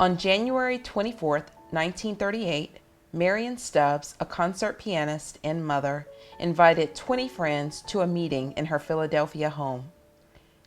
On January 24, 1938, Marion Stubbs, a concert pianist and mother, invited 20 friends to a meeting in her Philadelphia home.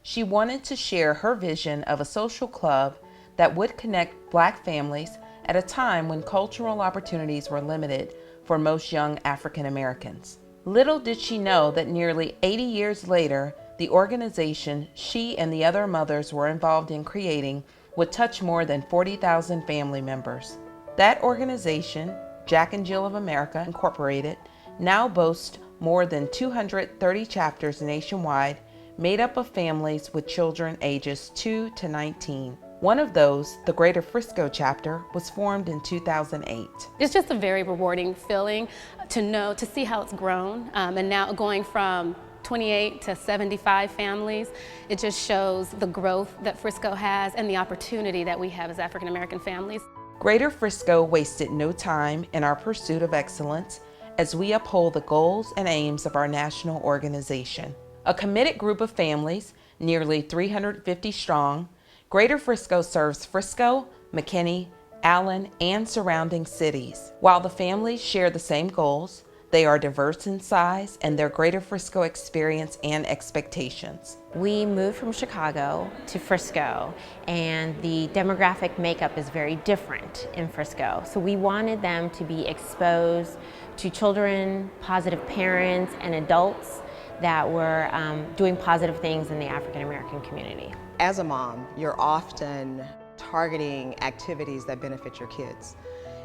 She wanted to share her vision of a social club that would connect Black families at a time when cultural opportunities were limited for most young African Americans. Little did she know that nearly 80 years later, the organization she and the other mothers were involved in creating would touch more than 40,000 family members. That organization, Jack and Jill of America Incorporated, now boasts more than 230 chapters nationwide, made up of families with children ages 2 to 19. One of those, the Greater Frisco chapter, was formed in 2008. It's just a very rewarding feeling to see how it's grown, and now going from 28 to 75 families. It just shows the growth that Frisco has and the opportunity that we have as African American families. Greater Frisco wasted no time in our pursuit of excellence as we uphold the goals and aims of our national organization. A committed group of families, nearly 350 strong, Greater Frisco serves Frisco, McKinney, Allen, and surrounding cities. While the families share the same goals, they are diverse in size and their Greater Frisco experience and expectations. We moved from Chicago to Frisco, and the demographic makeup is very different in Frisco. So we wanted them to be exposed to children, positive parents, and adults that were doing positive things in the African American community. As a mom, you're often targeting activities that benefit your kids.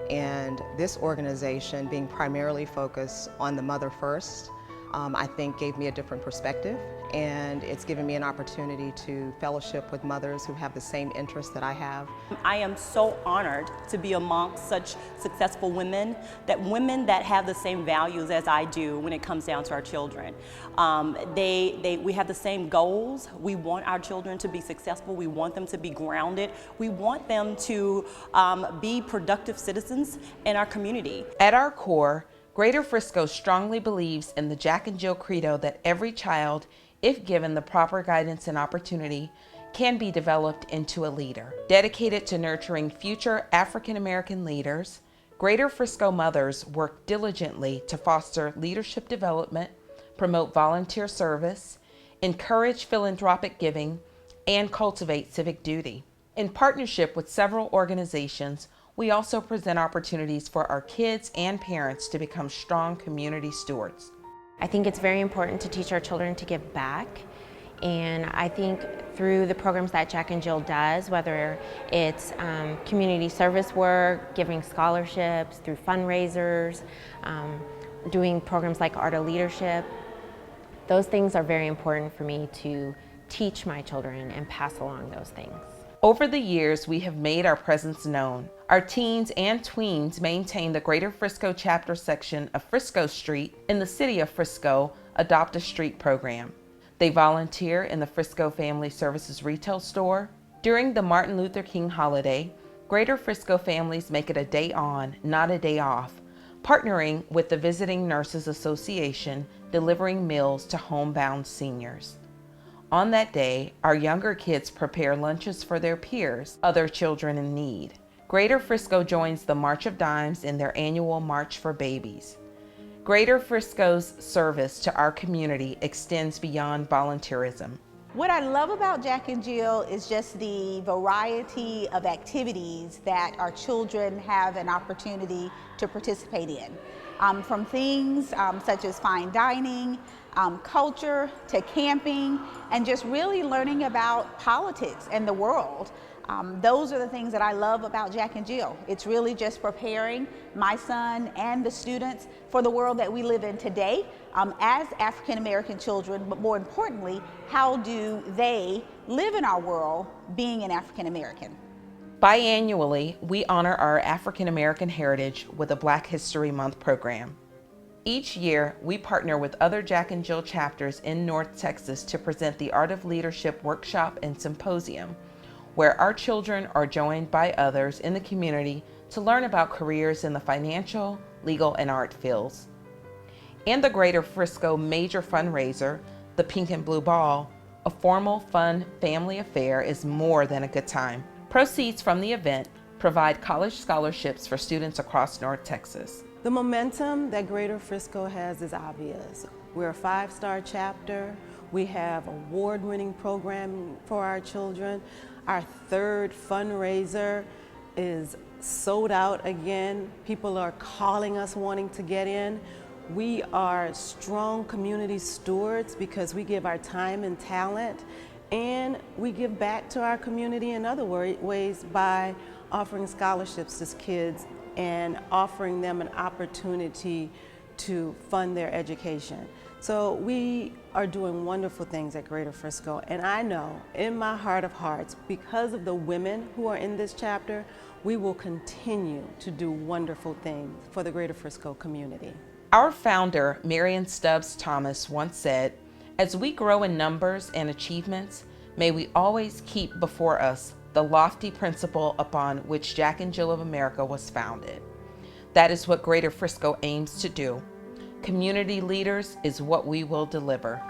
And this organization, being primarily focused on the mother first, I think gave me a different perspective, and it's given me an opportunity to fellowship with mothers who have the same interests that I have. I am so honored to be amongst such successful women that have the same values as I do when it comes down to our children. We have the same goals. We want our children to be successful. We want them to be grounded. We want them to be productive citizens in our community. At our core, Greater Frisco strongly believes in the Jack and Jill credo that every child, if given the proper guidance and opportunity, can be developed into a leader. Dedicated to nurturing future African American leaders, Greater Frisco mothers work diligently to foster leadership development, promote volunteer service, encourage philanthropic giving, and cultivate civic duty. In partnership with several organizations, we also present opportunities for our kids and parents to become strong community stewards. I think it's very important to teach our children to give back, and I think through the programs that Jack and Jill does, whether it's community service work, giving scholarships, through fundraisers, doing programs like Art of Leadership, those things are very important for me to teach my children and pass along those things. Over the years, we have made our presence known. Our teens and tweens maintain the Greater Frisco chapter section of Frisco Street in the city of Frisco Adopt a Street program. They volunteer in the Frisco Family Services retail store. During the Martin Luther King holiday, Greater Frisco families make it a day on, not a day off, partnering with the Visiting Nurses Association, delivering meals to homebound seniors. On that day, our younger kids prepare lunches for their peers, other children in need. Greater Frisco joins the March of Dimes in their annual March for Babies. Greater Frisco's service to our community extends beyond volunteerism. What I love about Jack and Jill is just the variety of activities that our children have an opportunity to participate in. From things such as fine dining, culture, to camping, and just really learning about politics and the world. Those are the things that I love about Jack and Jill. It's really just preparing my son and the students for the world that we live in today as African American children, but more importantly, how do they live in our world being an African American? Biannually, we honor our African American heritage with a Black History Month program. Each year, we partner with other Jack and Jill chapters in North Texas to present the Art of Leadership workshop and symposium, where our children are joined by others in the community to learn about careers in the financial, legal, and art fields. And the Greater Frisco major fundraiser, the Pink and Blue Ball, a formal, fun family affair, is more than a good time. Proceeds from the event provide college scholarships for students across North Texas. The momentum that Greater Frisco has is obvious. We're a 5-star chapter. We have award-winning programming for our children. Our 3rd fundraiser is sold out again. People are calling us wanting to get in. We are strong community stewards because we give our time and talent, and we give back to our community in other ways by offering scholarships to kids and offering them an opportunity to fund their education. So we are doing wonderful things at Greater Frisco, and I know in my heart of hearts, because of the women who are in this chapter, we will continue to do wonderful things for the Greater Frisco community. Our founder, Marion Stubbs Thomas, once said, "As we grow in numbers and achievements, may we always keep before us the lofty principle upon which Jack and Jill of America was founded." That is what Greater Frisco aims to do. Community leaders is what we will deliver.